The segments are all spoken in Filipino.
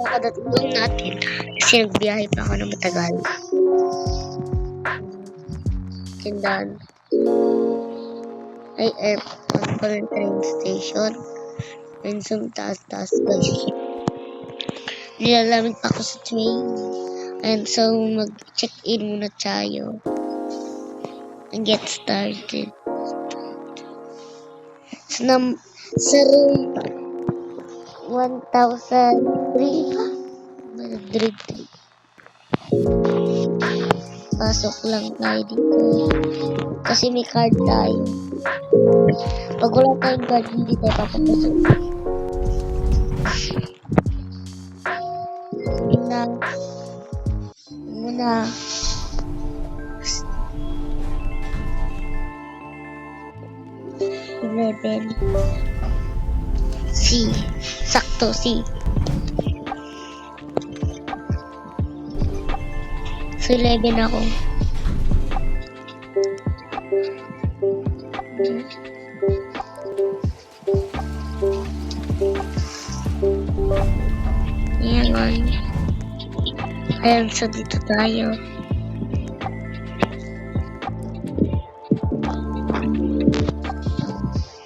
Kakadating natin kasi nagbiyahe pa ako ng matagal. Tindahan ay airport pa ng train station. And some taas-taas guys. Nilalamig pa ako sa train. And so mag-check-in muna tayo. And get started. So, sa room 1,003 pa? 103. Pasok lang tayo dito. Kasi may card tayo. Pag wala tayong card, hindi tayo papapasok. Muna. 11. C. Sakto, C. So, 11 ako. Ayan. Ayan, so dito tayo.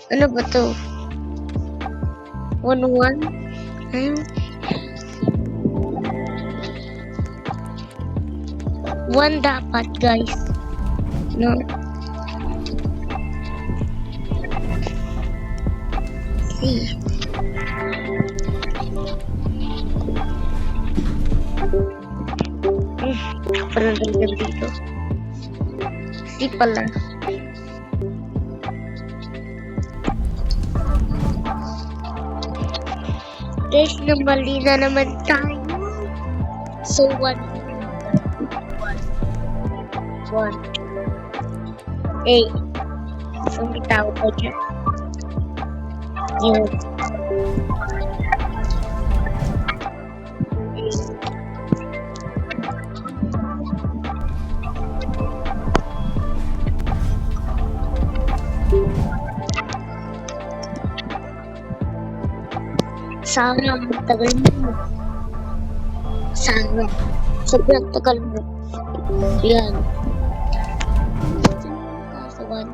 Ano ba to? 1-1? Ayun. 1 dapat, guys. No? C. Parang ganda dito. C pala. Guys, namali na naman tayo. So, 1. 8. So, may tao pa dyan. 0. Sana magtagal mo. Sana. Sobrang tagal mo. Yan. Kasawan.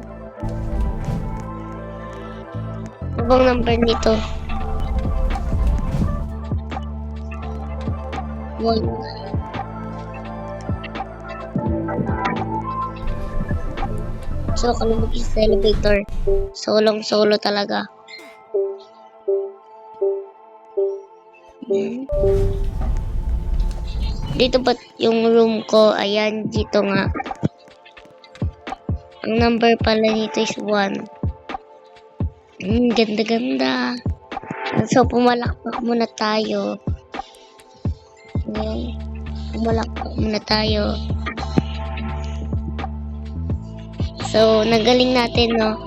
Ano bang number nito? 1. So, kami mag-isa elevator. Solong-solo talaga. Dito ba yung room ko? Ayan, dito nga. Ang number pala nito is 1. Ganda-ganda. So, pumalakpak muna tayo. Ayan. Pumalakpak muna tayo. So, nagaling natin, no?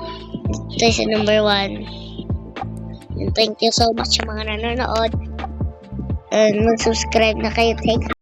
Ito sa number 1. And thank you so much sa mga nanonood. And mag-subscribe na kayo. Thank you.